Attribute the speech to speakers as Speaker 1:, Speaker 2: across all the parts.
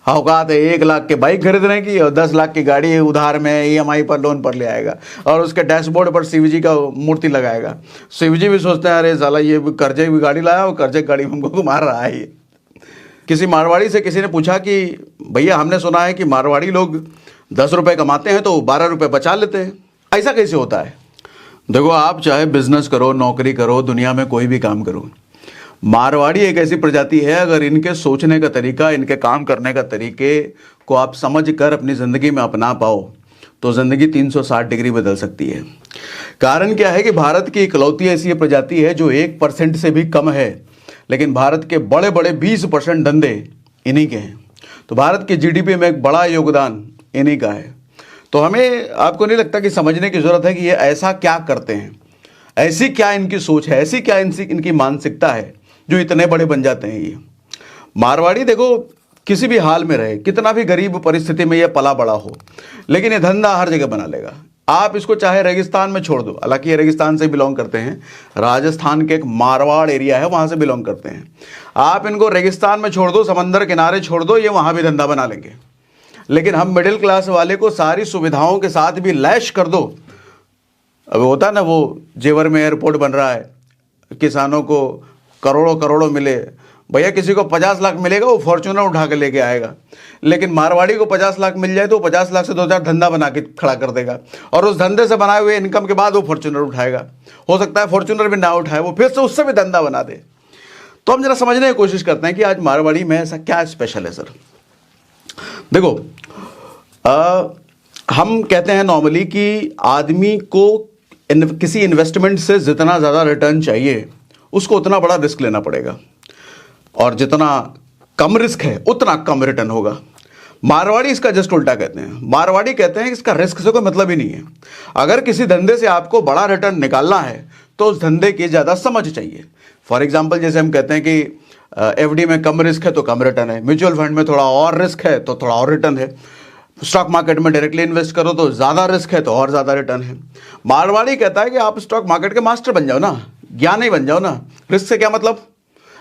Speaker 1: औकात है 1 लाख के बाइक खरीदने की और 10 लाख की गाड़ी उधार में EMI पर लोन पर ले आएगा और उसके डैशबोर्ड पर शिव जी का मूर्ति लगाएगा। शिव जी भी सोचते हैं अरे साला ये कर्जे की गाड़ी लाया और कर्जे की गाड़ी हमको घुमा रहा है ये। किसी मारवाड़ी से किसी ने पूछा कि भैया हमने सुना है कि मारवाड़ी लोग 10 रुपये कमाते हैं तो 12 रुपये बचा लेते हैं, ऐसा कैसे होता है? देखो, आप चाहे बिजनेस करो, नौकरी करो, दुनिया में कोई भी काम करो, मारवाड़ी एक ऐसी प्रजाति है, अगर इनके सोचने का तरीका, इनके काम करने का तरीके को आप समझ कर अपनी ज़िंदगी में अपना पाओ तो ज़िंदगी 360 डिग्री बदल सकती है। कारण क्या है कि भारत की इकलौती ऐसी प्रजाति है जो 1% से भी कम है, लेकिन भारत के बड़े बड़े 20% धंधे इन्हीं के हैं। तो भारत की GDP में एक बड़ा योगदान इन्हीं का है। तो हमें, आपको नहीं लगता कि समझने की ज़रूरत है कि ये ऐसा क्या करते हैं, ऐसी क्या इनकी सोच है, ऐसी क्या इनकी मानसिकता है जो इतने बड़े बन जाते हैं ये मारवाड़ी? देखो, किसी भी हाल में रहे, कितना भी गरीब परिस्थिति में ये पला बड़ा हो, लेकिन ये धंधा हर जगह बना लेगा। आप इसको चाहे रेगिस्तान में छोड़ दो, हालांकि ये रेगिस्तान से बिलोंग करते हैं, राजस्थान के एक मारवाड़ एरिया है वहाँ से बिलोंग करते हैं। आप इनको रेगिस्तान में छोड़ दो, समंदर किनारे छोड़ दो, ये वहाँ भी धंधा बना लेंगे। लेकिन हम मिडिल क्लास वाले को सारी सुविधाओं के साथ भी लैश कर दो। अब होता ना, वो जेवर में एयरपोर्ट बन रहा है, किसानों को करोड़ों करोड़ों मिले, भैया किसी को 50 लाख मिलेगा वो फॉर्च्यूनर उठा के लेके आएगा, लेकिन मारवाड़ी को 50 लाख मिल जाए तो 50 लाख से 2-4 धंधा बना के खड़ा कर देगा और उस धंधे से बनाए हुए इनकम के बाद वो फॉर्च्यूनर उठाएगा। हो सकता है फॉर्च्यूनर भी ना उठाए, वो फिर से उससे भी धंधा बना दे। तो हम जरा समझने की कोशिश करते हैं कि आज मारवाड़ी में ऐसा क्या स्पेशल है सर। देखो, हम कहते हैं नॉर्मली कि आदमी को किसी इन्वेस्टमेंट से जितना ज़्यादा रिटर्न चाहिए उसको उतना बड़ा रिस्क लेना पड़ेगा, और जितना कम रिस्क है उतना कम रिटर्न होगा। मारवाड़ी इसका जस्ट उल्टा कहते हैं। मारवाड़ी कहते हैं कि इसका रिस्क से कोई मतलब ही नहीं है। अगर किसी धंधे से आपको बड़ा रिटर्न निकालना है तो उस धंधे की ज़्यादा समझ चाहिए। फॉर एग्जाम्पल, जैसे हम कहते हैं कि FD में कम रिस्क है तो कम रिटर्न है, म्यूचुअल फंड में थोड़ा और रिस्क है तो थोड़ा और रिटर्न है, स्टॉक मार्केट में डायरेक्टली इन्वेस्ट करो तो ज़्यादा रिस्क है तो और ज़्यादा रिटर्न है। मारवाड़ी कहता है कि आप स्टॉक मार्केट के मास्टर बन जाओ ना, ज्ञानी बन जाओ ना। रिस्क से क्या मतलब?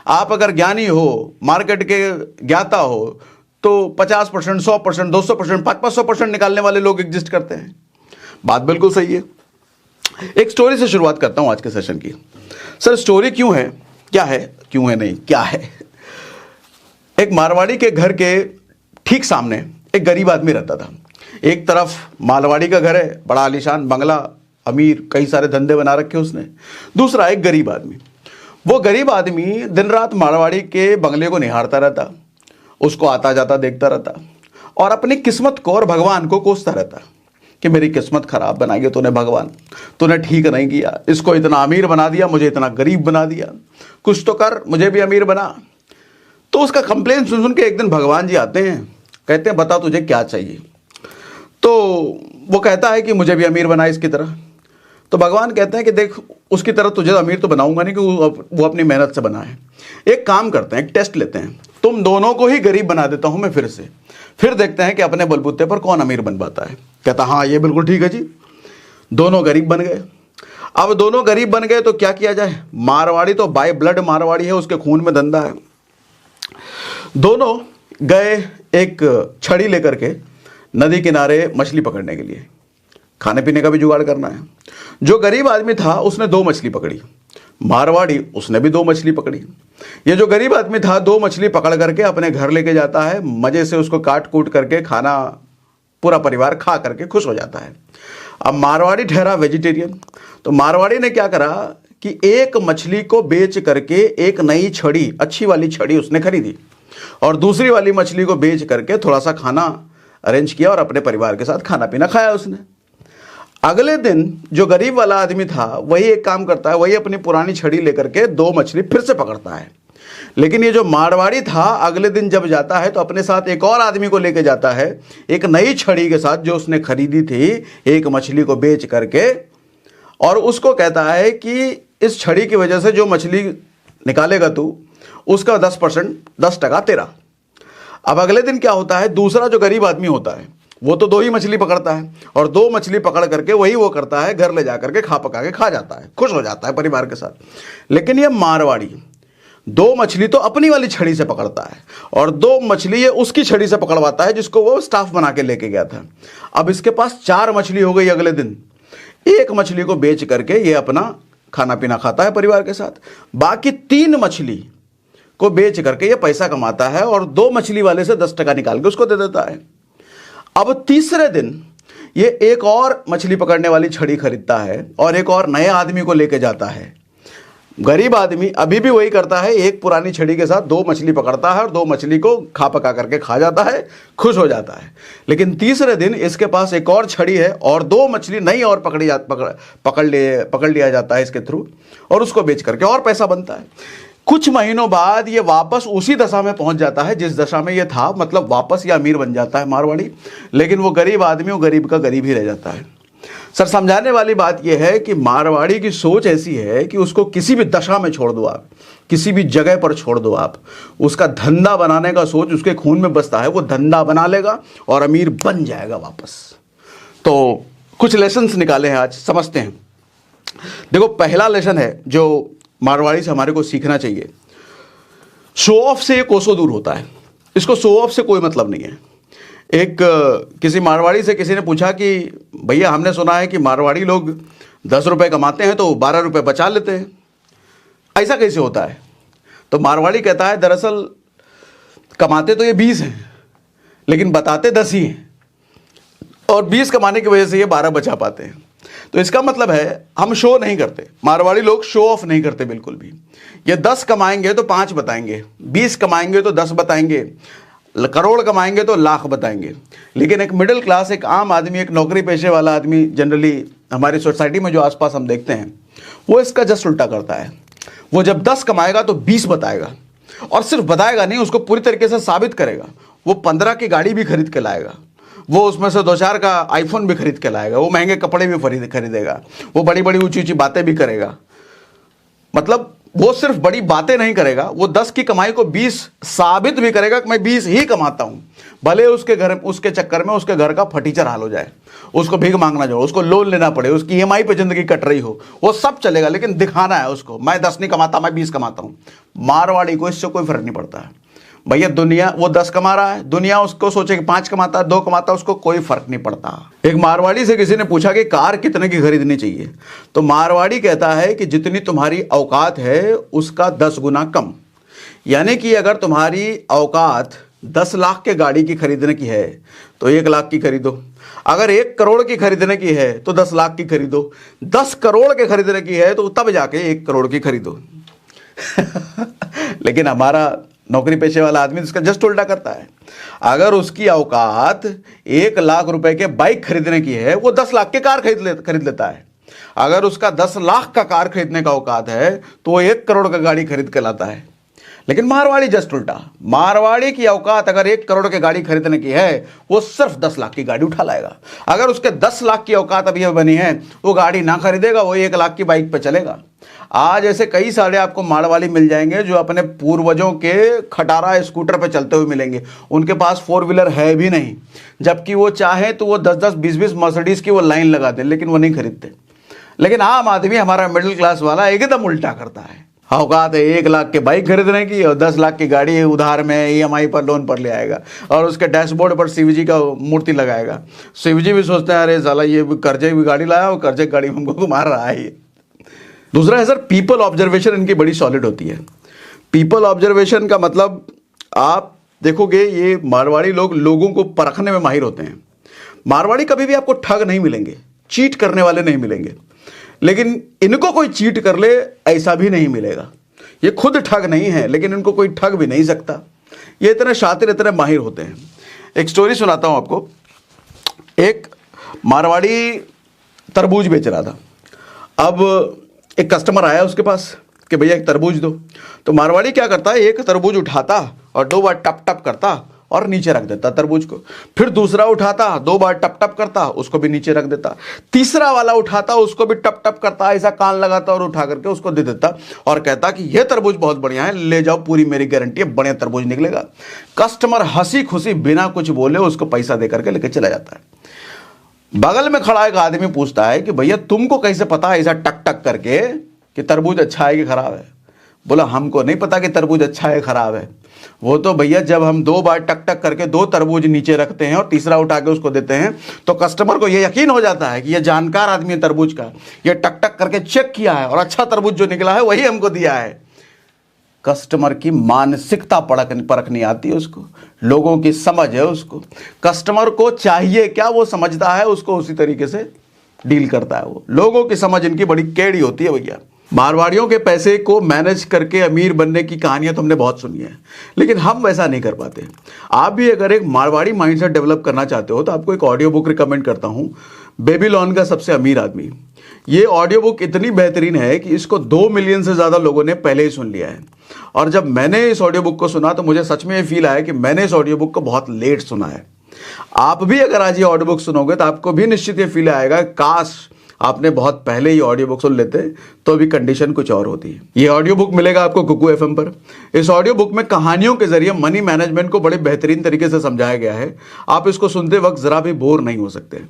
Speaker 1: आप अगर ज्ञानी हो, मार्केट के ज्ञाता हो, तो 50%, 100%, 200%, 500% निकालने वाले लोग एग्जिस्ट करते हैं। बात बिल्कुल सही है। एक स्टोरी से शुरुआत करता हूं आज के सेशन की। सर, स्टोरी क्यों है, क्या है, क्यों है नहीं, क्या है। एक मारवाड़ी के घर के ठीक सामने एक गरीब आदमी रहता था। एक तरफ मारवाड़ी का घर है, बड़ा आलीशान बंगला, अमीर, कई सारे धंधे बना रखे उसने। दूसरा एक गरीब आदमी। वो गरीब आदमी दिन रात मारवाड़ी के बंगले को निहारता रहता, उसको आता जाता देखता रहता और अपनी किस्मत को और भगवान को कोसता रहता कि मेरी किस्मत खराब बनाई है तूने भगवान, तूने ठीक नहीं किया, इसको इतना अमीर बना दिया, मुझे इतना गरीब बना दिया, कुछ तो कर, मुझे भी अमीर बना। तो उसका कंप्लेन सुन सुन के एक दिन भगवान जी आते हैं, कहते हैं बता तुझे क्या चाहिए। तो वो कहता है कि मुझे भी अमीर बना इसकी तरह। तो भगवान कहते हैं कि देख, उसकी तरह तुझे अमीर तो बनाऊंगा नहीं कि वो अपनी मेहनत से बना है। एक काम करते हैं, एक टेस्ट लेते हैं, तुम दोनों को ही गरीब बना देता हूं मैं फिर से, फिर देखते हैं कि अपने बलबूते पर कौन अमीर बन पाता है। कहता हाँ ये बिल्कुल ठीक है जी। दोनों गरीब बन गए। अब दोनों गरीब बन गए तो क्या किया जाए, मारवाड़ी तो बाय ब्लड मारवाड़ी है, उसके खून में धंधा है। दोनों गए एक छड़ी लेकर के नदी किनारे मछली पकड़ने के लिए, खाने पीने का भी जुगाड़ करना है। जो गरीब आदमी था उसने 2 मछली पकड़ी, मारवाड़ी उसने भी 2 मछली पकड़ी। ये जो गरीब आदमी था 2 मछली पकड़ करके अपने घर लेके जाता है, मजे से उसको काट कूट करके खाना पूरा परिवार खा करके खुश हो जाता है। अब मारवाड़ी ठहरा वेजिटेरियन। तो मारवाड़ी ने क्या करा कि एक मछली को बेच करके एक नई छड़ी, अच्छी वाली छड़ी उसने खरीदी और दूसरी वाली मछली को बेच करके थोड़ा सा खाना अरेंज किया और अपने परिवार के साथ खाना पीना खाया उसने। अगले दिन जो गरीब वाला आदमी था वही एक काम करता है, वही अपनी पुरानी छड़ी लेकर के 2 मछली फिर से पकड़ता है। लेकिन ये जो मारवाड़ी था अगले दिन जब जाता है तो अपने साथ एक और आदमी को लेके जाता है, एक नई छड़ी के साथ जो उसने खरीदी थी एक मछली को बेच करके, और उसको कहता है कि इस छड़ी की वजह से जो मछली निकालेगा तू उसका 10% तेरा। अब अगले दिन क्या होता है, दूसरा जो गरीब आदमी होता है वो तो 2 ही मछली पकड़ता है और 2 मछली पकड़ करके वही वो करता है, घर ले जा करके खा पका के खा जाता है, खुश हो जाता है परिवार के साथ। लेकिन ये मारवाड़ी 2 मछली तो अपनी वाली छड़ी से पकड़ता है और 2 मछली ये उसकी छड़ी से पकड़वाता है जिसको वो स्टाफ बना के लेके गया था। अब इसके पास 4 मछली हो गई। अगले दिन 1 मछली को बेच करके ये अपना खाना पीना खाता है परिवार के साथ, बाकी 3 मछली को बेच करके ये पैसा कमाता है और 2 मछली वाले से 10 टका निकाल के उसको दे देता है। अब तीसरे दिन ये एक और मछली पकड़ने वाली छड़ी खरीदता है और एक और नए आदमी को लेके जाता है। गरीब आदमी अभी भी वही करता है, एक पुरानी छड़ी के साथ 2 मछली पकड़ता है और 2 मछली को खा पका करके खा जाता है, खुश हो जाता है। लेकिन तीसरे दिन इसके पास एक और छड़ी है और 2 मछली नई और पकड़ लिया जाता है इसके थ्रू और उसको बेच करके और पैसा बनता है। कुछ महीनों बाद ये वापस उसी दशा में पहुंच जाता है जिस दशा में ये था, मतलब वापस ये अमीर बन जाता है मारवाड़ी, लेकिन वो गरीब आदमी वो गरीब का गरीब ही रह जाता है। सर, समझाने वाली बात यह है कि मारवाड़ी की सोच ऐसी है कि उसको किसी भी दशा में छोड़ दो आप, किसी भी जगह पर छोड़ दो आप, उसका धंधा बनाने का सोच उसके खून में बसता है, वो धंधा बना लेगा और अमीर बन जाएगा वापस। तो कुछ लेसन्स निकाले हैं आज, समझते हैं। देखो, पहला लेसन है जो मारवाड़ी से हमारे को सीखना चाहिए, शो ऑफ से कोसों दूर होता है। इसको शो ऑफ से कोई मतलब नहीं है। एक किसी मारवाड़ी से किसी ने पूछा कि भैया, हमने सुना है कि मारवाड़ी लोग 10 रुपए कमाते हैं तो 12 रुपए बचा लेते हैं, ऐसा कैसे होता है? तो मारवाड़ी कहता है दरअसल कमाते तो ये 20 हैं लेकिन बताते 10 ही हैं और 20 कमाने की वजह से ये 12 बचा पाते हैं। तो इसका मतलब है हम शो नहीं करते, मारवाड़ी लोग शो ऑफ नहीं करते बिल्कुल भी। ये 10 कमाएंगे तो 5 बताएंगे, 20 कमाएंगे तो 10 बताएंगे, करोड़ कमाएंगे तो लाख बताएंगे। लेकिन एक मिडिल क्लास, एक आम आदमी, एक नौकरी पेशे वाला आदमी जनरली हमारी सोसाइटी में जो आसपास हम देखते हैं, वो इसका जस्ट उल्टा करता है। वो जब 10 कमाएगा तो 20 बताएगा और सिर्फ बताएगा नहीं, उसको पूरी तरीके से साबित करेगा। वो 15 की गाड़ी भी खरीद के लाएगा, वो उसमें से 2-4 का आईफोन भी खरीद के लाएगा, वो महंगे कपड़े भी खरीदेगा, वो बड़ी बड़ी ऊंची ऊंची बातें भी करेगा। मतलब वो सिर्फ बड़ी बातें नहीं करेगा, वो 10 की कमाई को 20 साबित भी करेगा कि मैं 20 ही कमाता हूं। भले उसके चक्कर में उसके घर का फटीचर हाल हो जाए, उसको भीख मांगना जो, उसको लोन लेना पड़े, उसकी ईएमआई पे जिंदगी कट रही हो, वो सब चलेगा, लेकिन दिखाना है उसको, मैं 10 नहीं कमाता, मैं 20 कमाता हूं। मारवाड़ी को इससे कोई फर्क नहीं पड़ता है भैया। दुनिया वो 10 कमा रहा है, दुनिया उसको सोचे कि 5 कमाता है, 2 कमाता है, उसको कोई फर्क नहीं पड़ता। एक मारवाड़ी से किसी ने पूछा कि कार कितने की खरीदनी चाहिए, तो मारवाड़ी कहता है कि जितनी तुम्हारी औकात है उसका 10 गुना कम। यानी कि अगर तुम्हारी औकात 10 लाख के गाड़ी की खरीदने की है तो 1 लाख की खरीदो, अगर 1 करोड़ की खरीदने की है तो 10 लाख की खरीदो, 10 करोड़ के खरीदने की है तो तब जाके 1 करोड़ की खरीदो। लेकिन हमारा नौकरी पेशे वाला आदमी इसका जस्ट उल्टा करता है। अगर उसकी औकात 1 लाख रुपए के बाइक खरीदने की है, वो 10 लाख के कार खरीद लेता है। अगर उसका 10 लाख का कार खरीदने का औकात है तो वो 1 करोड़ का गाड़ी खरीद के लाता है। लेकिन मारवाड़ी जस्ट उल्टा, मारवाड़ी की औकात अगर 1 करोड़ की गाड़ी खरीदने की है, वो सिर्फ 10 लाख की गाड़ी उठा लाएगा। अगर उसके 10 लाख की औकात अभी बनी है, वो गाड़ी ना खरीदेगा, वो 1 लाख की बाइक पे चलेगा। आज ऐसे कई सारे आपको मारवाड़ी मिल जाएंगे जो अपने पूर्वजों के खटारा स्कूटर पे चलते हुए मिलेंगे। उनके पास 4 व्हीलर है भी नहीं, जबकि वो चाहे तो वो 10-10, 20-20 मर्सिडीज की वो लाइन लगा दे, लेकिन वो नहीं खरीदते। लेकिन आम आदमी, हमारा मिडिल क्लास वाला, एकदम उल्टा करता है। औकात है 1 लाख के बाइक खरीदने की और 10 लाख की गाड़ी उधार में ईएमआई पर लोन पर ले आएगा और उसके डैशबोर्ड पर शिवजी का मूर्ति लगाएगा। शिवजी भी सोचते हैं अरे साला ये कर्जे की गाड़ी लाया और कर्जे की गाड़ी में हमको घुमा रहा है। दूसरा है सर, पीपल ऑब्जर्वेशन इनकी बड़ी सॉलिड होती है। पीपल ऑब्जर्वेशन का मतलब आप देखोगे ये मारवाड़ी लोग लोगों को परखने में माहिर होते हैं। मारवाड़ी कभी भी आपको ठग नहीं मिलेंगे, चीट करने वाले नहीं मिलेंगे, लेकिन इनको कोई चीट कर ले ऐसा भी नहीं मिलेगा। ये खुद ठग नहीं है लेकिन इनको कोई ठग भी नहीं सकता। ये इतने शातिर, इतने माहिर होते हैं। एक स्टोरी सुनाता हूं आपको। एक मारवाड़ी तरबूज बेच रहा था। अब एक कस्टमर आया उसके पास कि भैया एक तरबूज दो। तो मारवाड़ी क्या करता है, एक तरबूज उठाता और 2 बार टप टप करता और नीचे रख देता तरबूज को, फिर दूसरा उठाता, 2 बार टप टप करता, उसको भी नीचे रख देता, तीसरा वाला उठाता, उसको भी टप टप करता, ऐसा कान लगाता और उठा करके उसको दे देता और कहता कि यह तरबूज बहुत बढ़िया है, ले जाओ, पूरी मेरी गारंटी है, बढ़िया तरबूज निकलेगा। कस्टमर हंसी खुशी बिना कुछ बोले उसको पैसा दे करके लेके चला जाता है। बगल में खड़ा एक आदमी पूछता है कि भैया तुमको कैसे पता है ऐसा टक टक करके कि तरबूज अच्छा है कि खराब है? बोला हमको नहीं पता कि तरबूज अच्छा है खराब है। वो तो भैया जब हम 2 बार टक टक करके 2 तरबूज नीचे रखते हैं और तीसरा उठा के उसको देते हैं तो कस्टमर को ये यकीन हो जाता है कि ये जानकार आदमी है तरबूज का, ये टक टक करके चेक किया है और अच्छा तरबूज जो निकला है वही हमको दिया है। कस्टमर की मानसिकता परखनी आती है उसको, लोगों की समझ है उसको, कस्टमर को चाहिए क्या वो समझता है, उसको उसी तरीके से डील करता है वो। लोगों की समझ इनकी बड़ी टेढ़ी होती है भैया। मारवाड़ियों के पैसे को मैनेज करके अमीर बनने की कहानियां तो हमने बहुत सुनी है, लेकिन हम वैसा नहीं कर पाते। आप भी अगर एक मारवाड़ी माइंडसेट डेवलप करना चाहते हो तो आपको एक ऑडियो बुक रिकमेंड करता हूं, बेबीलोन का सबसे अमीर आदमी। ये ऑडियो बुक इतनी बेहतरीन है कि इसको 2 मिलियन से ज़्यादा लोगों ने पहले ही सुन लिया है। और जब मैंने इस ऑडियो बुक को सुना तो मुझे सच में ये फील आया कि मैंने इस ऑडियो बुक को बहुत लेट सुना है। आप भी अगर आज ये ऑडियो बुक सुनोगे तो आपको भी निश्चित ये फील आएगा काश आपने बहुत पहले ही ऑडियो बुक सुन लेते तो अभी कंडीशन कुछ और होती है। ये ऑडियो बुक मिलेगा आपको कुकू एफएम पर। इस ऑडियो बुक में कहानियों के जरिए मनी मैनेजमेंट को बड़े बेहतरीन तरीके से समझाया गया है। आप इसको सुनते वक्त जरा भी बोर नहीं हो सकते।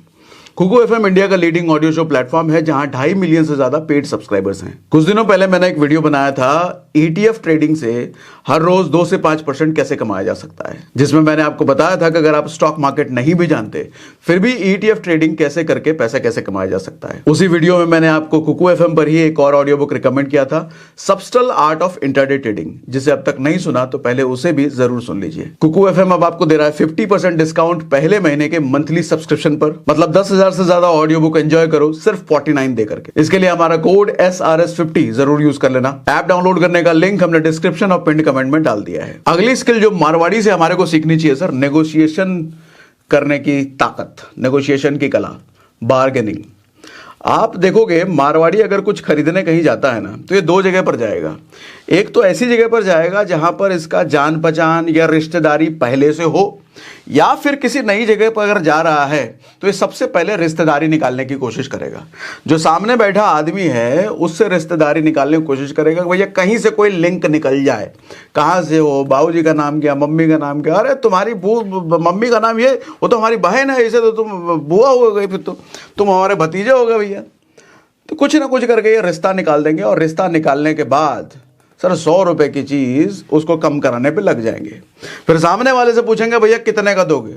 Speaker 1: कुकू एफएम इंडिया का लीडिंग ऑडियो शो प्लेटफॉर्म है जहां 2.5 मिलियन से ज्यादा पेड सब्सक्राइबर्स हैं। कुछ दिनों पहले मैंने एक वीडियो बनाया था ETF ट्रेडिंग से हर रोज 2 से 5% कैसे कमाया जा सकता है, जिसमें मैंने आपको बताया था कि अगर आप स्टॉक मार्केट नहीं भी जानते फिर भी ETF ट्रेडिंग कैसे करके पैसा कैसे कमाया जा सकता है। उसी वीडियो में मैंने आपको कुकू एफएम पर ही एक और ऑडियो बुक रिकमेंड किया था, सबस्टल आर्ट ऑफ इंट्राडे ट्रेडिंग। जिसे अब तक नहीं सुना तो पहले उसे भी जरूर सुन लीजिए। कुकू एफएम अब आपको दे रहा है 50% डिस्काउंट पहले महीने के मंथली सब्सक्रिप्शन पर, मतलब 10,000 से ज्यादा ऑडियो बुक एंजॉय करो सिर्फ 49 दे करके। इसके लिए हमारा कोड SRS50 जरूर यूज कर लेना। ऐप डाउनलोड करने का लिंक हमने डिस्क्रिप्शन और पिन कमेंट में डाल दिया है। अगली स्किल जो मारवाड़ी से हमारे को सीखनी चाहिए सर, नेगोशिएशन करने की ताकत, नेगोशिएशन की कला, बार्गेनिंग। आप देखोगे मारवाड़ी अगर कुछ खरीदने कहीं जाता है ना तो ये 2 जगह पर जाएगा। एक तो ऐसी जगह पर जाएगा जहां पर इसका जान पहचान या रिश्तेदारी पहले से हो, या फिर किसी नई जगह पर अगर जा रहा है तो ये सबसे पहले रिश्तेदारी निकालने की कोशिश करेगा। जो सामने बैठा आदमी है उससे रिश्तेदारी निकालने की कोशिश करेगा कि भैया कहीं से कोई लिंक निकल जाए। कहाँ से हो, बाबूजी का नाम क्या, मम्मी का नाम क्या, अरे तुम्हारी मम्मी का नाम ये, वो तो हमारी बहन है, इसे तो तुम बुआ हो गई, फिर तो तुम हमारे भतीजे हो गए भैया। तो कुछ ना कुछ करके ये रिश्ता निकाल देंगे और रिश्ता निकालने के बाद सर 100 रुपए की चीज उसको कम कराने पे लग जाएंगे। फिर सामने वाले से पूछेंगे भैया कितने का दोगे।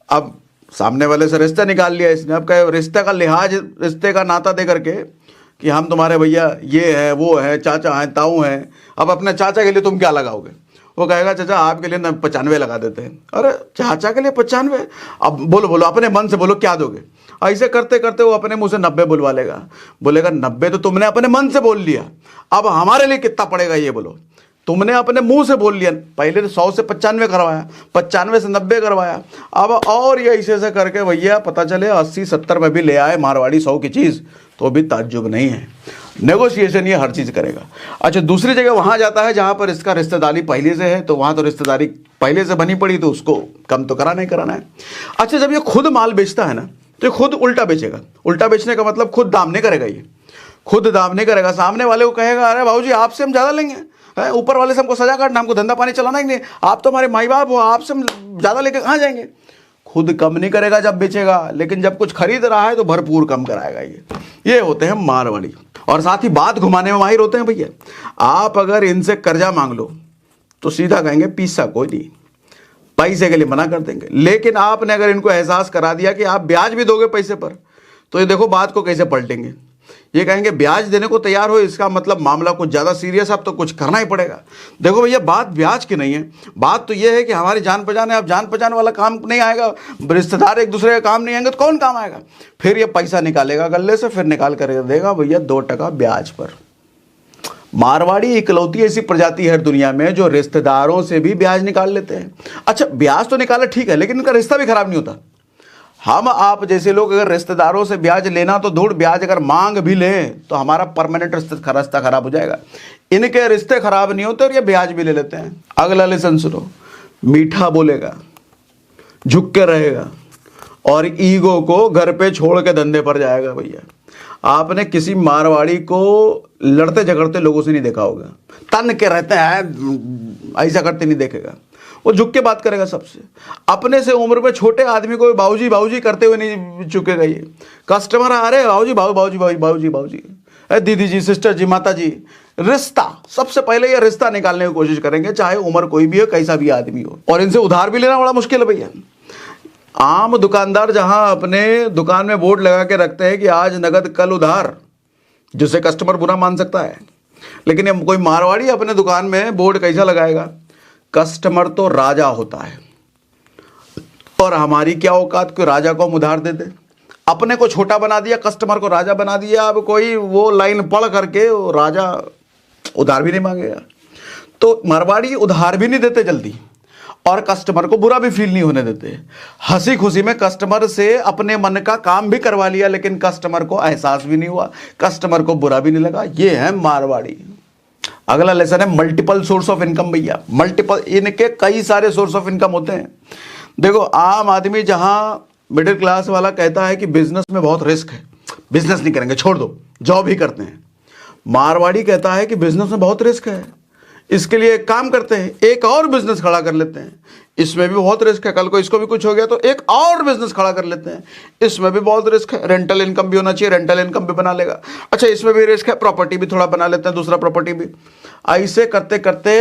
Speaker 1: अब सामने वाले से रिश्ता निकाल लिया इसने, अब कहे रिश्ते का लिहाज, रिश्ते का नाता दे करके कि हम तुम्हारे भैया ये है वो है, चाचा हैं ताऊ हैं। अब अपने चाचा के लिए तुम क्या लगाओगे? वो कहेगा चाचा आपके लिए ना 95 लगा देते हैं। अरे चाचा के लिए 95? अब बोलो बोलो अपने मन से बोलो क्या दोगे। ऐसे करते करते वो अपने मुंह से 90 बुलवा लेगा। बोलेगा 90 तो तुमने अपने मन से बोल लिया, अब हमारे लिए कितना पड़ेगा ये बोलो। तुमने अपने मुंह से बोल लिया, पहले 100 से 95 करवाया, 95 से 90 करवाया, अब और ये ऐसे करके भैया पता चले 80-70 में भी ले आए मारवाड़ी 100 की चीज़ तो भी ताज्जुब नहीं है। नेगोशिएशन ये हर चीज़ करेगा। अच्छा दूसरी जगह वहाँ जाता है जहाँ पर इसका रिश्तेदारी पहले से है, तो वहाँ तो रिश्तेदारी पहले से बनी पड़ी तो उसको कम तो कराना ही कराना है। अच्छा जब ये खुद माल बेचता है ना तो ये खुद उल्टा बेचेगा। उल्टा बेचने का मतलब खुद दाम नहीं करेगा, ये खुद दाम नहीं करेगा। सामने वाले को कहेगा अरे भाऊजी आपसे हम ज़्यादा लेंगे, ऊपर वाले से हमको सजा काटना, हमको धंधा पानी चलाना ही नहीं, आप तो हमारे माई बाप हो, आपसे हम ज़्यादा लेके कहाँ जाएंगे। खुद कम नहीं करेगा जब बेचेगा, लेकिन जब कुछ खरीद रहा है तो भरपूर कम कराएगा। ये होते हैं मारवाड़ी, और साथ ही बात घुमाने में माहिर होते हैं भैया। आप अगर इनसे कर्जा मांग लो तो सीधा कहेंगे पीसा कोई नहीं, पैसे के लिए मना कर देंगे। लेकिन आपने अगर इनको एहसास करा दिया कि आप ब्याज भी दोगे पैसे पर, तो ये देखो बात को कैसे पलटेंगे। ये कहेंगे ब्याज देने को तैयार हो, इसका मतलब मामला कुछ ज़्यादा सीरियस है, अब तो कुछ करना ही पड़ेगा। देखो भैया बात ब्याज की नहीं है, बात तो ये है कि हमारी जान पहचान है। अब जान पहचान वाला काम नहीं आएगा, रिश्तेदार एक दूसरे का काम नहीं आएंगे तो कौन काम आएगा। फिर ये पैसा निकालेगा गले से, फिर निकाल कर देगा भैया 2% ब्याज पर। मारवाड़ी इकलौती ऐसी प्रजाति है दुनिया में जो रिश्तेदारों से भी ब्याज निकाल लेते हैं। अच्छा ब्याज तो निकाला ठीक है, लेकिन इनका रिश्ता भी खराब नहीं होता। हम आप जैसे लोग अगर रिश्तेदारों से ब्याज लेना तो धूड़ ब्याज अगर मांग भी लें तो हमारा परमानेंट रिश्ता खराब हो जाएगा। इनके रिश्ते खराब नहीं होते और ये ब्याज भी ले लेते हैं। अगला लेसन सुनो, मीठा बोलेगा, झुक के रहेगा और ईगो को घर पे छोड़ के धंधे पर जाएगा। भैया आपने किसी मारवाड़ी को लड़ते झगड़ते लोगों से नहीं देखा होगा, तन के रहते हैं ऐसा करते नहीं देखेगा। वो झुक के बात करेगा सबसे। अपने से उम्र में छोटे आदमी को बाबूजी बाबूजी करते हुए नहीं चुकेगा। ये कस्टमर आ रहे बाबूजी बाबूजी बाबूजी बाबूजी, दीदी जी, सिस्टर जी, माता जी, रिश्ता सबसे पहले ये रिश्ता निकालने की कोशिश करेंगे, चाहे उम्र कोई भी हो, कैसा भी आदमी हो। और इनसे उधार भी लेना बड़ा मुश्किल है भैया। आम दुकानदार जहां अपने दुकान में बोर्ड लगा के रखते हैं कि आज नगद कल उधार, जिसे कस्टमर बुरा मान सकता है, लेकिन ये कोई मारवाड़ी अपने दुकान में बोर्ड कैसा लगाएगा, कस्टमर तो राजा होता है। और हमारी क्या औकात कि राजा को हम उधार दे दे। अपने को छोटा बना दिया, कस्टमर को राजा बना दिया। अब कोई वो लाइन पढ़ करके वो राजा उधार भी नहीं मांगेगा। तो मारवाड़ी उधार भी नहीं देते जल्दी, और कस्टमर को बुरा भी फील नहीं होने देते। हंसी खुशी में कस्टमर से अपने मन का काम भी करवा लिया, लेकिन कस्टमर को एहसास भी नहीं हुआ, कस्टमर को बुरा भी नहीं लगा। ये है मारवाड़ी। अगला लेसन है मल्टीपल सोर्स ऑफ इनकम। भैया मल्टीपल, इनके कई सारे सोर्स ऑफ इनकम होते हैं। देखो, आम आदमी जहां मिडिल क्लास वाला कहता है कि बिजनेस में बहुत रिस्क है, बिजनेस नहीं करेंगे, छोड़ दो, जॉब ही करते हैं। मारवाड़ी कहता है कि बिजनेस में बहुत रिस्क है, इसके लिए एक काम करते हैं, एक और बिजनेस खड़ा कर लेते हैं, इसमें भी बहुत रिस्क है, कल को इसको भी कुछ हो गया तो एक और बिजनेस खड़ा कर लेते हैं, इसमें भी बहुत रिस्क है, रेंटल इनकम भी होना चाहिए, रेंटल इनकम भी बना लेगा, अच्छा इसमें भी रिस्क है, प्रॉपर्टी भी थोड़ा बना लेते हैं, दूसरा प्रॉपर्टी भी। ऐसे करते करते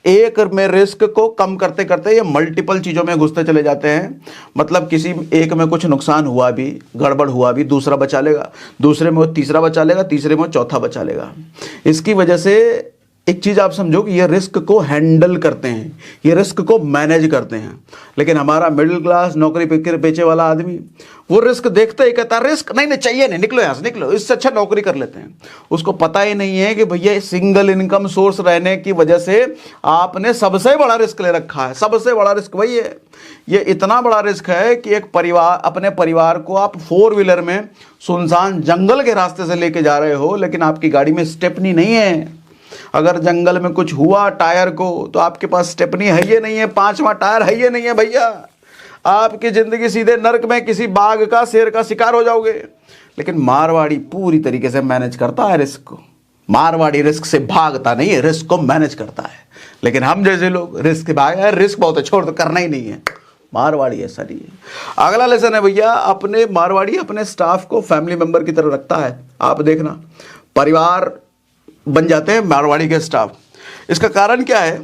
Speaker 1: एक में रिस्क को कम करते करते ये मल्टीपल चीज़ों में घुसते चले जाते हैं। मतलब किसी एक में कुछ नुकसान हुआ भी, गड़बड़ हुआ भी, दूसरा बचा लेगा, दूसरे में वो तीसरा बचा लेगा, तीसरे में वो चौथा बचा लेगा। इसकी वजह से एक चीज़ आप समझो कि ये रिस्क को हैंडल करते हैं, ये रिस्क को मैनेज करते हैं। लेकिन हमारा मिडिल क्लास नौकरी पेचे वाला आदमी वो रिस्क देखते ही कहता रिस्क नहीं नहीं चाहिए नहीं, निकलो यहाँ से निकलो, इससे अच्छा नौकरी कर लेते हैं। उसको पता ही नहीं है कि भैया सिंगल इनकम सोर्स रहने की वजह से आपने सबसे बड़ा रिस्क ले रखा है। सबसे बड़ा रिस्क वही है। ये इतना बड़ा रिस्क है कि एक परिवार, अपने परिवार को आप 4 व्हीलर में सुनसान जंगल के रास्ते से लेके जा रहे हो, लेकिन आपकी गाड़ी में स्टेपनी नहीं है। अगर जंगल में कुछ हुआ टायर को तो आपके पास स्टेपनी है ये नहीं है, 5वां टायर है ये नहीं है भैया, आपकी जिंदगी सीधे नर्क में किसी बाघ का, शेर का शिकार हो जाओगे। लेकिन मारवाड़ी पूरी तरीके से मैनेज करता है रिस्क को। मारवाड़ी रिस्क से भागता नहीं है, रिस्क को मैनेज करता है। लेकिन हम जैसे लोग रिस्क भाग, रिस्क बहुत है, छोड़ दो, करना ही नहीं है। मारवाड़ी ऐसा नहीं है। अगला लेसन है भैया, अपने मारवाड़ी अपने स्टाफ को फैमिली मेंबर की तरह रखता है। आप देखना, परिवार बन जाते हैं मारवाड़ी के स्टाफ। इसका कारण क्या है,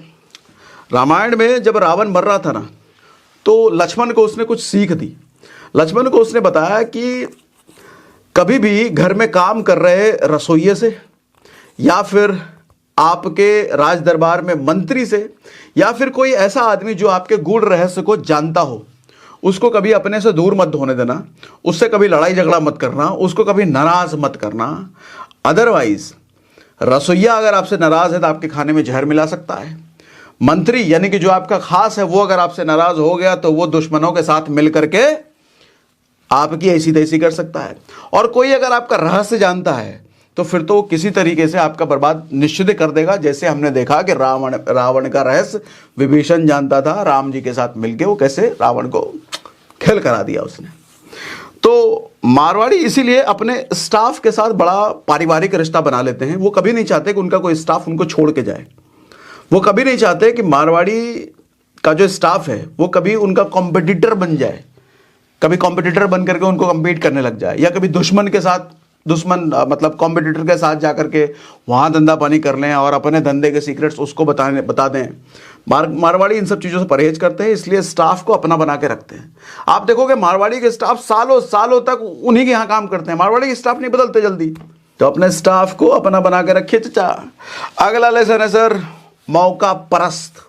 Speaker 1: रामायण में जब रावण मर रहा था ना, तो लक्ष्मण को उसने कुछ सीख दी। लक्ष्मण को उसने बताया कि कभी भी घर में काम कर रहे रसोइये से, या फिर आपके राज दरबार में मंत्री से, या फिर कोई ऐसा आदमी जो आपके गूढ़ रहस्य को जानता हो, उसको कभी अपने से दूर मत होने देना, उससे कभी लड़ाई झगड़ा मत करना, उसको कभी नाराज मत करना। अदरवाइज रसोइया अगर आपसे नाराज है तो आपके खाने में जहर मिला सकता है। मंत्री यानी कि जो आपका खास है, वो अगर आपसे नाराज हो गया तो वो दुश्मनों के साथ मिलकर के आपकी ऐसी तैसी कर सकता है। और कोई अगर आपका रहस्य जानता है तो फिर तो किसी तरीके से आपका बर्बाद निश्चित कर देगा। जैसे हमने देखा कि रावण का रहस्य विभीषण जानता था, राम जी के साथ मिलकर वो कैसे रावण को खेल करा दिया उसने। तो मारवाड़ी इसीलिए अपने स्टाफ के साथ बड़ा पारिवारिक रिश्ता बना लेते हैं। वो कभी नहीं चाहते कि उनका कोई स्टाफ उनको छोड़ के जाए। वो कभी नहीं चाहते कि मारवाड़ी का जो स्टाफ है वो कभी उनका कॉम्पिटिटर बन जाए, कभी कॉम्पिटिटर बन करके उनको कम्पीट करने लग जाए, या कभी दुश्मन मतलब कॉम्पिटिटर के साथ जाकर के वहाँ धंधा पानी कर लें और अपने धंधे के सीक्रेट्स उसको बता दें। मारवाड़ी इन सब चीज़ों से परहेज करते हैं, इसलिए स्टाफ को अपना बना के रखते हैं। आप देखोगे मारवाड़ी के स्टाफ सालों सालों तक उन्हीं के यहाँ काम करते हैं। मारवाड़ी के स्टाफ नहीं बदलते जल्दी। तो अपने स्टाफ को अपना बना के रखिए चचा। अगला लेसन है सर, मौका परस्त।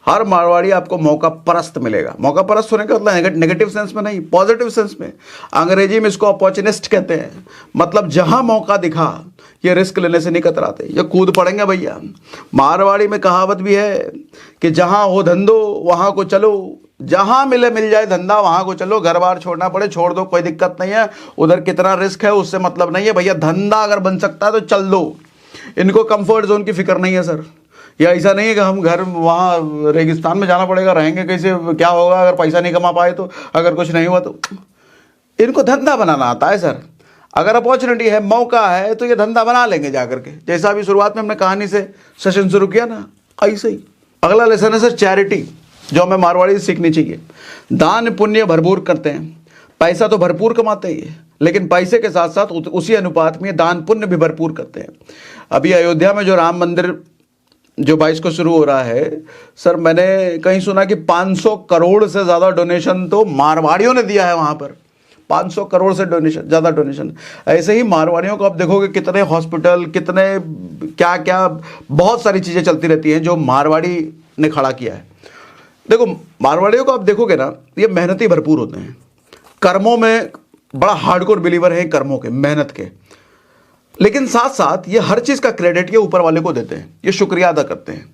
Speaker 1: हर मारवाड़ी आपको मौका परस्त मिलेगा। मौका परस्त होने का मतलब नेगेटिव सेंस में नहीं, पॉजिटिव सेंस में। अंग्रेजी में इसको अपॉर्चुनिस्ट कहते हैं। मतलब जहां मौका दिखा ये रिस्क लेने से नहीं कतराते, ये कूद पड़ेंगे भैया। मारवाड़ी में कहावत भी है कि जहां हो धंधो वहां को चलो, जहां मिल जाए धंधा वहां को चलो, घर बार छोड़ना पड़े छोड़ दो, कोई दिक्कत नहीं है। उधर कितना रिस्क है उससे मतलब नहीं है भैया, धंधा अगर बन सकता है तो चल दो। इनको कंफर्ट जोन की फिक्र नहीं है सर। या ऐसा नहीं है कि हम घर वहाँ रेगिस्तान में जाना पड़ेगा, रहेंगे कैसे, क्या होगा अगर पैसा नहीं कमा पाए तो, अगर कुछ नहीं हुआ तो। इनको धंधा बनाना आता है सर। अगर अपॉर्चुनिटी है, मौका है, तो ये धंधा बना लेंगे जाकर के। जैसा अभी शुरुआत में हमने कहानी से सेशन शुरू किया ना, ऐसे ही। अगला लेसन है सर चैरिटी, जो हमें मारवाड़ी से सीखनी चाहिए। दान पुण्य भरपूर करते हैं, पैसा तो भरपूर कमाते ही है, लेकिन पैसे के साथ साथ उसी अनुपात में दान पुण्य भी भरपूर करते हैं। अभी अयोध्या में जो राम मंदिर जो 22 को शुरू हो रहा है, सर मैंने कहीं सुना कि 500 करोड़ से ज़्यादा डोनेशन तो मारवाड़ियों ने दिया है वहाँ पर। 500 करोड़ से ज़्यादा डोनेशन। ऐसे ही मारवाड़ियों को आप देखोगे कितने हॉस्पिटल, कितने क्या क्या बहुत सारी चीज़ें चलती रहती हैं जो मारवाड़ी ने खड़ा किया है। देखो मारवाड़ियों को आप देखोगे ना, ये मेहनती भरपूर होते हैं, कर्मों में बड़ा हार्डकोर बिलीवर है, कर्मों के, मेहनत के। लेकिन साथ साथ ये हर चीज़ का क्रेडिट ये ऊपर वाले को देते हैं, ये शुक्रिया अदा करते हैं,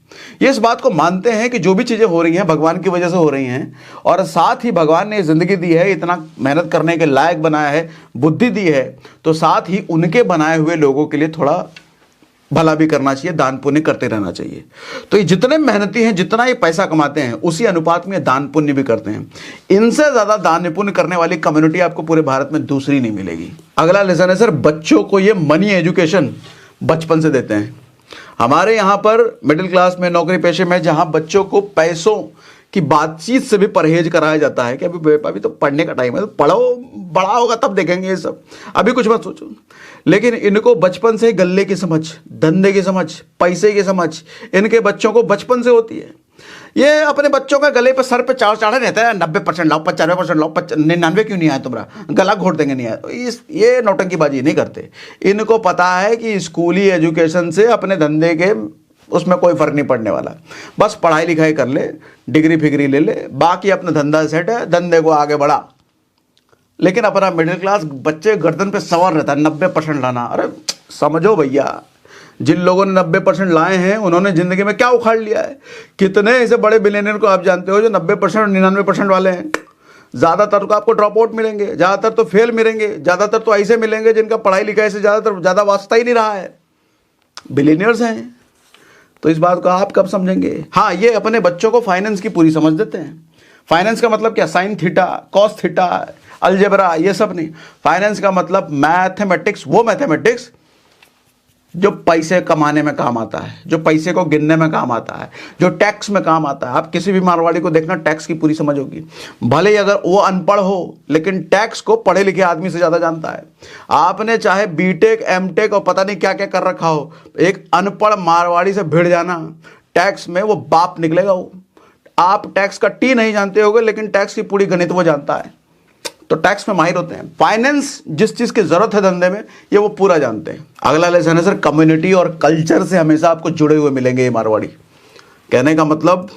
Speaker 1: ये इस बात को मानते हैं कि जो भी चीज़ें हो रही हैं भगवान की वजह से हो रही हैं, और साथ ही भगवान ने ज़िंदगी दी है, इतना मेहनत करने के लायक बनाया है, बुद्धि दी है, तो साथ ही उनके बनाए हुए लोगों के लिए थोड़ा भला भी करना चाहिए, दान पुण्य करते रहना चाहिए। तो ये जितने मेहनती हैं, जितना ये पैसा कमाते हैं, उसी अनुपात में दान पुण्य भी करते हैं। इनसे ज़्यादा दान पुण्य करने वाली कम्युनिटी आपको पूरे भारत में दूसरी नहीं मिलेगी। अगला लेसन है सर, बच्चों को ये मनी एजुकेशन बचपन से देते हैं। हमारे यहाँ पर मिडिल क्लास में, नौकरी पेशे में, जहाँ बच्चों को पैसों की बातचीत से भी परहेज कराया जाता है कि अभी तो पढ़ने का टाइम है, तो पढ़ो, बड़ा होगा तब देखेंगे ये सब, अभी कुछ मत सोचो। लेकिन इनको बचपन से गल्ले की समझ, धंधे की समझ, पैसे की समझ इनके बच्चों को बचपन से होती है। ये अपने बच्चों का गले पर सर पे चढ़े रहता है, 90% लाओ, 95% लाओ, 99 क्यों नहीं आया तुम्हारा, गला घोट देंगे नहीं आया। ये नौटंकीबाजी नहीं करते। इनको पता है कि स्कूली एजुकेशन से अपने धंधे के उसमें कोई फर्क नहीं पड़ने वाला, बस पढ़ाई लिखाई कर ले, डिग्री फिग्री ले ले, बाकी अपना धंधा सेट है, धंधे को आगे बढ़ा। लेकिन अपना मिडिल क्लास बच्चे गर्दन पे सवार रहता है 90% लाना। अरे समझो भैया, जिन लोगों ने 90% लाए हैं उन्होंने जिंदगी में क्या उखाड़ लिया है। कितने ऐसे बड़े बिलियनियर को आप जानते हो जो 90% और 99% वाले हैं। ज़्यादातर तो आपको ड्रॉप आउट मिलेंगे, ज़्यादातर तो फेल मिलेंगे, ज़्यादातर तो ऐसे मिलेंगे जिनका पढ़ाई लिखाई से ज़्यादा वास्ता ही नहीं रहा है, बिलियनियर्स हैं। तो इस बात को आप कब समझेंगे? हाँ, ये अपने बच्चों को फाइनेंस की पूरी समझ देते हैं। फाइनेंस का मतलब क्या, sine theta, cos theta, algebra, ये सब नहीं। फाइनेंस का मतलब मैथमेटिक्स, वो मैथमेटिक्स जो पैसे कमाने में काम आता है, जो पैसे को गिनने में काम आता है, जो टैक्स में काम आता है। आप किसी भी मारवाड़ी को देखना, टैक्स की पूरी समझ होगी, भले ही अगर वो अनपढ़ हो, लेकिन टैक्स को पढ़े लिखे आदमी से ज़्यादा जानता है। आपने चाहे बीटेक, एमटेक और पता नहीं क्या क्या कर रखा हो, एक अनपढ़ मारवाड़ी से भिड़ जाना टैक्स में, वो बाप निकलेगा वो। आप टैक्स का टी नहीं जानते होगे, लेकिन टैक्स की पूरी गणित वो जानता है, तो टैक्स में माहिर होते हैं। फाइनेंस जिस चीज़ की ज़रूरत है धंधे में, ये वो पूरा जानते हैं। अगला लेसन है सर, कम्युनिटी और कल्चर से हमेशा आपको जुड़े हुए मिलेंगे ये मारवाड़ी। कहने का मतलब,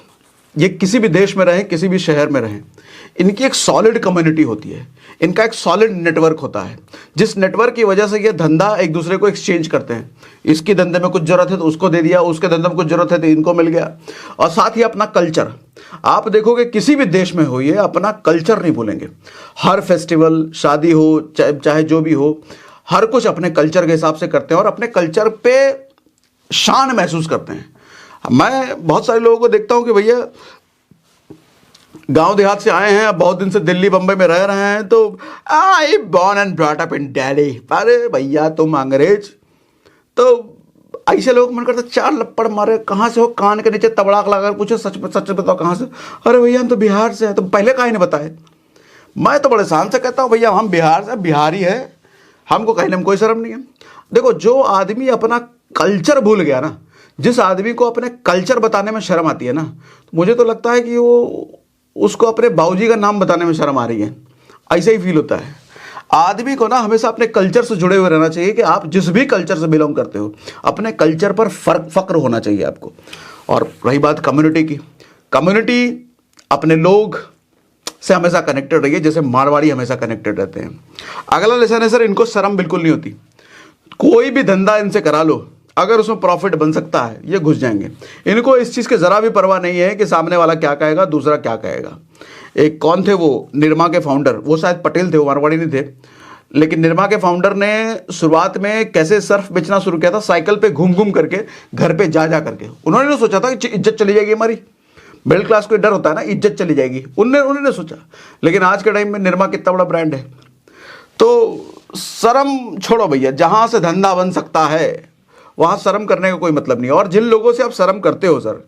Speaker 1: ये किसी भी देश में रहें, किसी भी शहर में रहें, इनकी एक सॉलिड कम्युनिटी होती है, इनका एक सॉलिड नेटवर्क होता है, जिस नेटवर्क की वजह से ये धंधा एक दूसरे को एक्सचेंज करते हैं। इसकी धंधे में कुछ ज़रूरत है तो उसको दे दिया, उसके धंधे में कुछ ज़रूरत है तो इनको मिल गया। और साथ ही अपना कल्चर, आप देखोगे किसी भी देश में हो, ये अपना कल्चर नहीं भूलेंगे। हर फेस्टिवल, शादी हो, चाहे जो भी हो, हर कुछ अपने कल्चर के हिसाब से करते हैं और अपने कल्चर पे शान महसूस करते हैं। मैं बहुत सारे लोगों को देखता हूँ कि भैया गांव देहात से आए हैं, बहुत दिन से दिल्ली बम्बई में रह रहे हैं, तो I born and brought up in Delhi. अरे भैया तुम अंग्रेज, तो ऐसे लोग मन करता चार लपड़ मारे, कहाँ से हो, कान के नीचे तबड़ाक लगा पूछो सच बताओ कहाँ से। अरे भैया हम तो बिहार से हैं। तो पहले काहे नहीं बताए? मैं तो बड़े शान से कहता हूँ भैया हम बिहार से, बिहारी है, हमको कहने में कोई शर्म नहीं है। देखो, जो आदमी अपना कल्चर भूल गया ना, जिस आदमी को अपने कल्चर बताने में शर्म आती है ना, तो मुझे तो लगता है कि वो उसको अपने बाबूजी का नाम बताने में शर्म आ रही है। ऐसा ही फील होता है। आदमी को ना हमेशा अपने कल्चर से जुड़े हुए रहना चाहिए कि आप जिस भी कल्चर से बिलोंग करते हो, अपने कल्चर पर फक्र होना चाहिए आपको। और रही बात कम्युनिटी की, कम्युनिटी अपने लोग से हमेशा कनेक्टेड रहिए, जैसे मारवाड़ी हमेशा कनेक्टेड रहते हैं। अगला लेसन है सर, इनको शर्म बिल्कुल नहीं होती। कोई भी धंधा इनसे करा लो, अगर उसमें प्रॉफिट बन सकता है, ये घुस जाएंगे। इनको इस चीज़ की ज़रा भी परवाह नहीं है कि सामने वाला क्या कहेगा, दूसरा क्या कहेगा। एक कौन थे वो, निरमा के फाउंडर, वो शायद पटेल थे, वो मारवाड़ी नहीं थे, लेकिन निरमा के फाउंडर ने शुरुआत में कैसे सर्फ बेचना शुरू किया था, साइकिल पे घूम घूम करके, घर पे जा जा करके। उन्होंने नहीं सोचा था कि इज्जत चली जाएगी हमारी, मिडिल क्लास को डर होता है ना, इज्जत चली जाएगी, उन्होंने सोचा। लेकिन आज के टाइम में निरमा कितना बड़ा ब्रांड है। तो शर्म छोड़ो भैया, जहाँ से धंधा बन सकता है वहाँ शर्म करने का कोई मतलब नहीं। और जिन लोगों से आप शर्म करते हो सर,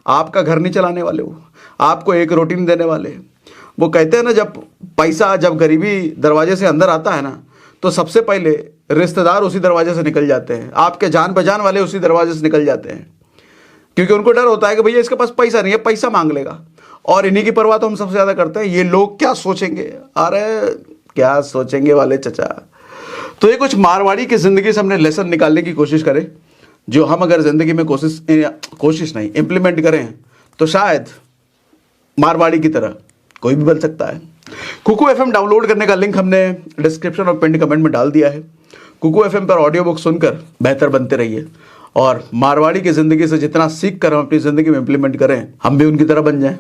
Speaker 1: आपका घर नहीं चलाने वाले हो, आपको एक रोटी नहीं देने वाले। वो कहते हैं ना, जब पैसा, जब गरीबी दरवाजे से अंदर आता है ना, तो सबसे पहले रिश्तेदार उसी दरवाजे से निकल जाते हैं, आपके जान पहचान वाले उसी दरवाजे से निकल जाते हैं, क्योंकि उनको डर होता है कि भैया इसके पास पैसा नहीं है, पैसा मांग लेगा। और इन्हीं की परवाह तो हम सबसे ज़्यादा करते हैं, ये लोग क्या सोचेंगे, अरे क्या सोचेंगे वाले चचा। तो ये कुछ मारवाड़ी की ज़िंदगी से हमने लेसन निकालने की कोशिश करें, जो हम अगर ज़िंदगी में कोशिश नहीं इम्प्लीमेंट करें तो शायद मारवाड़ी की तरह कोई भी बन सकता है। कुकू एफएम डाउनलोड करने का लिंक हमने डिस्क्रिप्शन और पिन कमेंट में डाल दिया है। कुकू एफएम पर ऑडियो बुक सुनकर बेहतर बनते रहिए, और मारवाड़ी की ज़िंदगी से जितना सीख कर हम अपनी ज़िंदगी में इम्प्लीमेंट करें, हम भी उनकी तरह बन जाएं।